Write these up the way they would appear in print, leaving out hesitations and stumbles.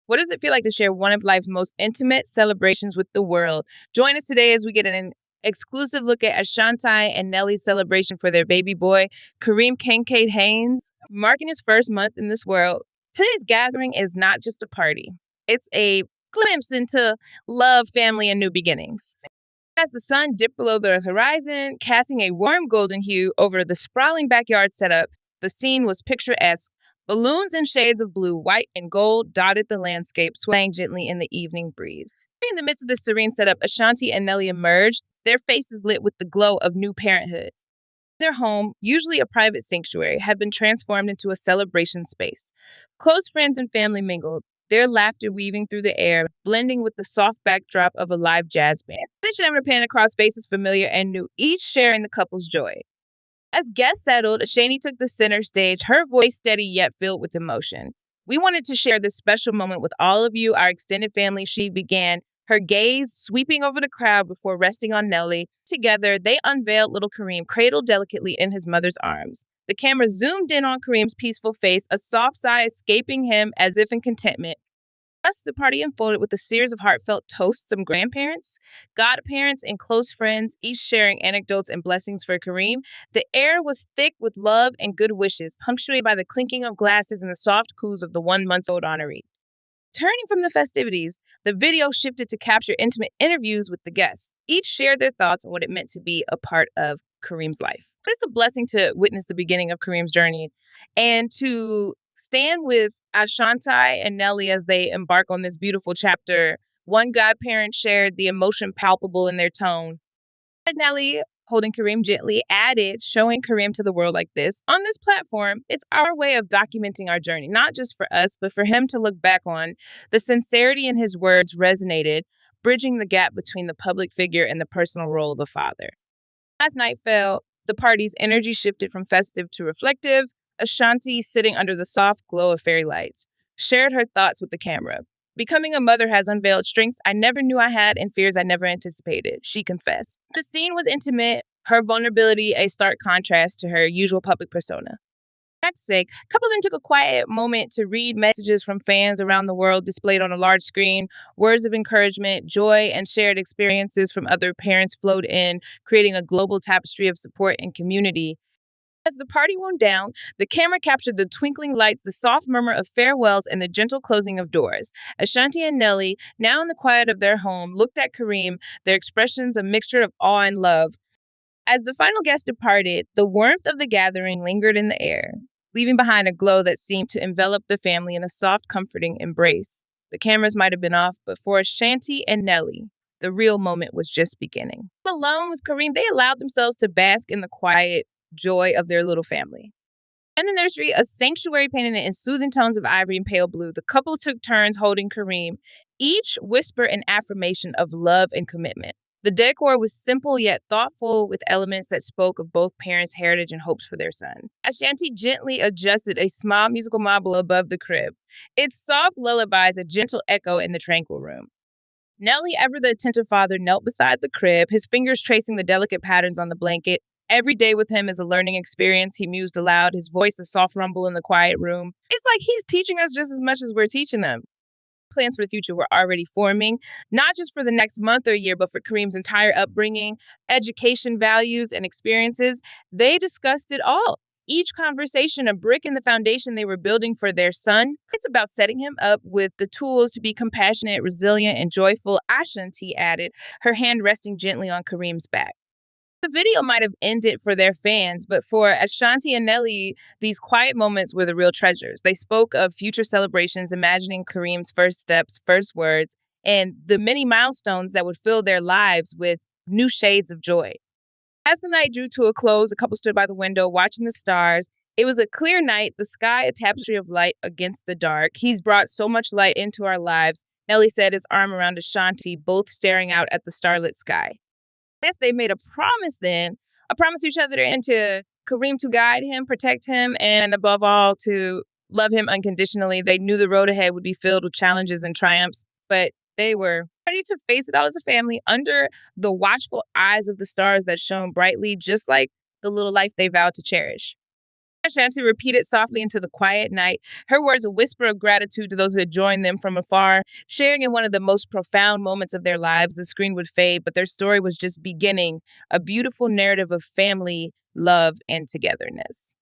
What does it feel like to share one of life's most intimate celebrations with the world? Join us today as we get an exclusive look at Ashanti and Nelly's celebration for their baby boy, Kareem Kenkaide Haynes, marking his first month in this world. Today's gathering is not just a party. It's a glimpse into love, family, and new beginnings. As the sun dipped below the horizon, casting a warm golden hue over the sprawling backyard setup, the scene was picturesque. Balloons in shades of blue, white, and gold dotted the landscape, swaying gently in the evening breeze. In the midst of this serene setup, Ashanti and Nelly emerged, their faces lit with the glow of new parenthood. Their home, usually a private sanctuary, had been transformed into a celebration space. Close friends and family mingled, their laughter weaving through the air, blending with the soft backdrop of a live jazz band. They should have pan across faces familiar and new, each sharing the couple's joy. As guests settled, Ashanti took the center stage, her voice steady yet filled with emotion. We wanted to share this special moment with all of you, our extended family, she began, her gaze sweeping over the crowd before resting on Nelly. Together, they unveiled little Kareem, cradled delicately in his mother's arms. The camera zoomed in on Kareem's peaceful face, a soft sigh escaping him as if in contentment. Thus, the party unfolded with a series of heartfelt toasts from grandparents, godparents, and close friends, each sharing anecdotes and blessings for Kareem. The air was thick with love and good wishes, punctuated by the clinking of glasses and the soft coos of the one-month-old honoree. Turning from the festivities, the video shifted to capture intimate interviews with the guests. Each shared their thoughts on what it meant to be a part of Kareem's life. It's a blessing to witness the beginning of Kareem's journey and to stand with Ashanti and Nelly as they embark on this beautiful chapter. One godparent shared the emotion palpable in their tone. Nelly, holding Kareem gently, added, showing Kareem to the world like this. On this platform, it's our way of documenting our journey, not just for us, but for him to look back on. The sincerity in his words resonated, bridging the gap between the public figure and the personal role of the father. As night fell, the party's energy shifted from festive to reflective. Ashanti, sitting under the soft glow of fairy lights, shared her thoughts with the camera. Becoming a mother has unveiled strengths I never knew I had and fears I never anticipated, she confessed. The scene was intimate, her vulnerability a stark contrast to her usual public persona. For that sake, a couple then took a quiet moment to read messages from fans around the world displayed on a large screen. Words of encouragement, joy, and shared experiences from other parents flowed in, creating a global tapestry of support and community. As the party wound down, the camera captured the twinkling lights, the soft murmur of farewells, and the gentle closing of doors. Ashanti and Nelly, now in the quiet of their home, looked at Kareem, their expressions a mixture of awe and love. As the final guest departed, the warmth of the gathering lingered in the air, leaving behind a glow that seemed to envelop the family in a soft, comforting embrace. The cameras might have been off, but for Ashanti and Nelly, the real moment was just beginning. Alone with Kareem, they allowed themselves to bask in the quiet joy of their little family. In the nursery, a sanctuary painted in soothing tones of ivory and pale blue, the couple took turns holding Kareem, each whisper an affirmation of love and commitment. The decor was simple yet thoughtful, with elements that spoke of both parents' heritage and hopes for their son. Ashanti gently adjusted a small musical marble above the crib, its soft lullabies a gentle echo in the tranquil room. Nelly, ever the attentive father, knelt beside the crib, his fingers tracing the delicate patterns on the blanket. Every day with him is a learning experience, he mused aloud, his voice a soft rumble in the quiet room. It's like he's teaching us just as much as we're teaching them. Plans for the future were already forming, not just for the next month or year, but for Kareem's entire upbringing, education, values, and experiences. They discussed it all. Each conversation a brick in the foundation they were building for their son. It's about setting him up with the tools to be compassionate, resilient, and joyful, Ashanti added, her hand resting gently on Kareem's back. The video might have ended for their fans, but for Ashanti and Nelly, these quiet moments were the real treasures. They spoke of future celebrations, imagining Kareem's first steps, first words, and the many milestones that would fill their lives with new shades of joy. As the night drew to a close, the couple stood by the window, watching the stars. It was a clear night, the sky a tapestry of light against the dark. He's brought so much light into our lives, Nelly said, his arm around Ashanti, both staring out at the starlit sky. Yes, they made a promise to each other and to Kareem to guide him, protect him, and above all, to love him unconditionally. They knew the road ahead would be filled with challenges and triumphs, but they were ready to face it all as a family under the watchful eyes of the stars that shone brightly, just like the little life they vowed to cherish. Ashanti repeated softly into the quiet night, her words a whisper of gratitude to those who had joined them from afar, sharing in one of the most profound moments of their lives. The screen would fade, but their story was just beginning, a beautiful narrative of family, love, and togetherness.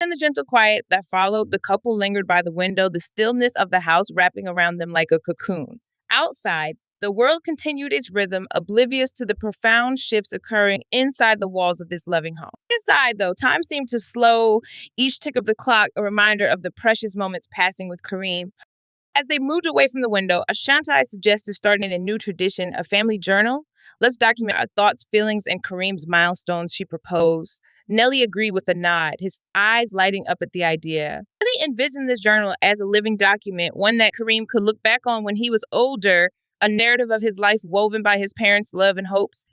In the gentle quiet that followed, the couple lingered by the window, the stillness of the house wrapping around them like a cocoon. Outside, the world continued its rhythm, oblivious to the profound shifts occurring inside the walls of this loving home. Inside, though, time seemed to slow, each tick of the clock a reminder of the precious moments passing with Kareem. As they moved away from the window, Ashanti suggested starting a new tradition, a family journal. Let's document our thoughts, feelings, and Kareem's milestones, she proposed. Nelly agreed with a nod, his eyes lighting up at the idea. Nelly envisioned this journal as a living document, one that Kareem could look back on when he was older, a narrative of his life woven by his parents' love and hopes.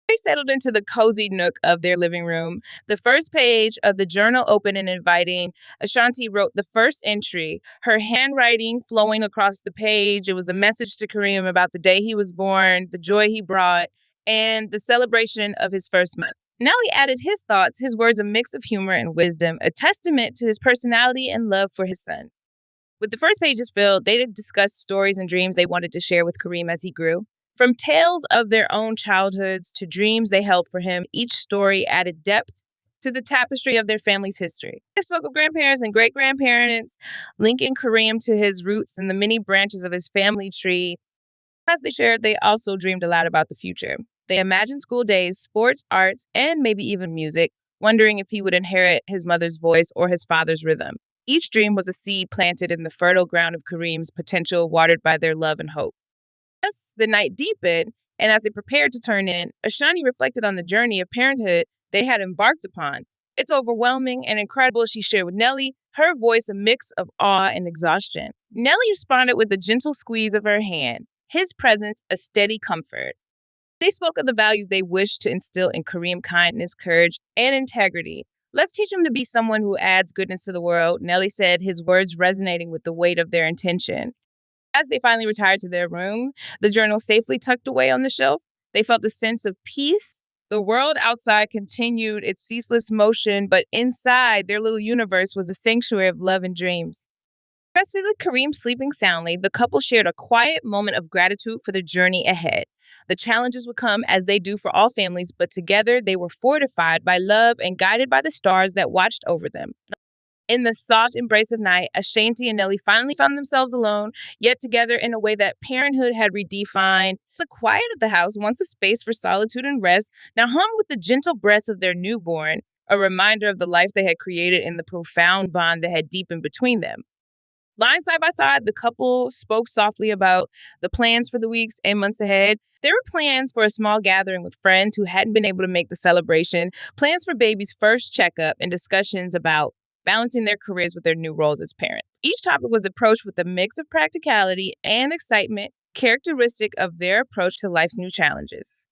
They settled into the cozy nook of their living room. The first page of the journal open and inviting. Ashanti wrote the first entry, her handwriting flowing across the page. It was a message to Kareem about the day he was born, the joy he brought, and the celebration of his first month. Nelly added his thoughts, his words a mix of humor and wisdom, a testament to his personality and love for his son. With the first pages filled, they discussed stories and dreams they wanted to share with Kareem as he grew. From tales of their own childhoods to dreams they held for him, each story added depth to the tapestry of their family's history. They spoke of grandparents and great-grandparents, linking Kareem to his roots and the many branches of his family tree. As they shared, they also dreamed aloud about the future. They imagined school days, sports, arts, and maybe even music, wondering if he would inherit his mother's voice or his father's rhythm. Each dream was a seed planted in the fertile ground of Kareem's potential, watered by their love and hope. As the night deepened, and as they prepared to turn in, Ashanti reflected on the journey of parenthood they had embarked upon. It's overwhelming and incredible, she shared with Nelly, her voice a mix of awe and exhaustion. Nelly responded with a gentle squeeze of her hand, his presence a steady comfort. They spoke of the values they wished to instill in Kareem: kindness, courage, and integrity. Let's teach him to be someone who adds goodness to the world, Nelly said, his words resonating with the weight of their intention. As they finally retired to their room, the journal safely tucked away on the shelf, they felt a sense of peace. The world outside continued its ceaseless motion, but inside their little universe was a sanctuary of love and dreams. Rested with Kareem sleeping soundly, the couple shared a quiet moment of gratitude for the journey ahead. The challenges would come as they do for all families, but together they were fortified by love and guided by the stars that watched over them. In the soft embrace of night, Ashanti and Nelly finally found themselves alone, yet together in a way that parenthood had redefined. The quiet of the house, once a space for solitude and rest, now hummed with the gentle breaths of their newborn, a reminder of the life they had created and the profound bond that had deepened between them. Lying side by side, the couple spoke softly about the plans for the weeks and months ahead. There were plans for a small gathering with friends who hadn't been able to make the celebration, plans for baby's first checkup, and discussions about balancing their careers with their new roles as parents. Each topic was approached with a mix of practicality and excitement, characteristic of their approach to life's new challenges.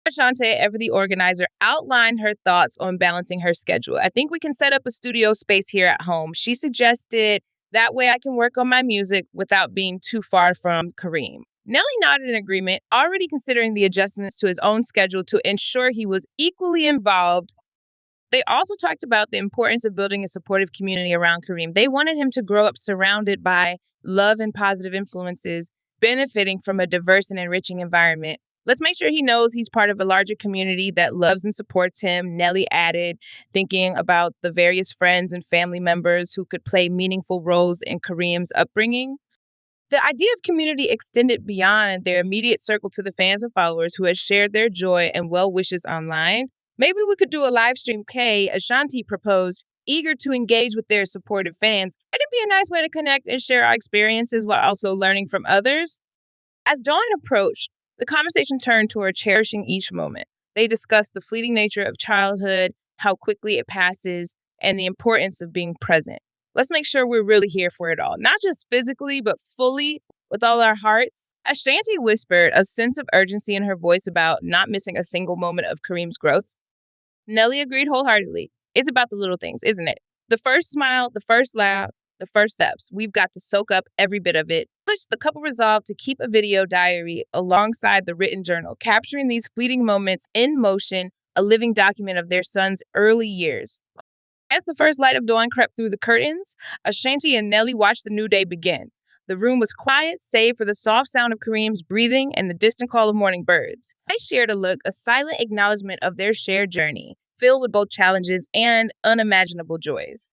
Ashanti, ever the organizer, outlined her thoughts on balancing her schedule. I think we can set up a studio space here at home. She suggested that way I can work on my music without being too far from Kareem. Nelly nodded in agreement, already considering the adjustments to his own schedule to ensure he was equally involved. They also talked about the importance of building a supportive community around Kareem. They wanted him to grow up surrounded by love and positive influences, benefiting from a diverse and enriching environment. Let's make sure he knows he's part of a larger community that loves and supports him, Nelly added, thinking about the various friends and family members who could play meaningful roles in Kareem's upbringing. The idea of community extended beyond their immediate circle to the fans and followers who had shared their joy and well wishes online. Maybe we could do a live stream, Ashanti proposed, eager to engage with their supportive fans. It'd be a nice way to connect and share our experiences while also learning from others. As dawn approached, the conversation turned toward cherishing each moment. They discussed the fleeting nature of childhood, how quickly it passes, and the importance of being present. Let's make sure we're really here for it all, not just physically, but fully with all our hearts. Ashanti whispered, a sense of urgency in her voice about not missing a single moment of Kareem's growth. Nelly agreed wholeheartedly. It's about the little things, isn't it? The first smile, the first laugh, the first steps. We've got to soak up every bit of it. The couple resolved to keep a video diary alongside the written journal, capturing these fleeting moments in motion, a living document of their son's early years. As the first light of dawn crept through the curtains, Ashanti and Nelly watched the new day begin. The room was quiet, save for the soft sound of Kareem's breathing and the distant call of morning birds. They shared a look, a silent acknowledgement of their shared journey, filled with both challenges and unimaginable joys.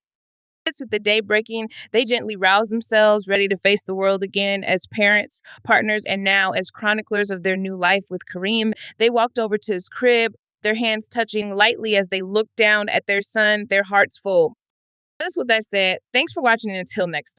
With the day breaking, they gently roused themselves, ready to face the world again as parents, partners, and now as chroniclers of their new life with Kareem. They walked over to his crib, their hands touching lightly as they looked down at their son, their hearts full. That's what that said. Thanks for watching, and until next time.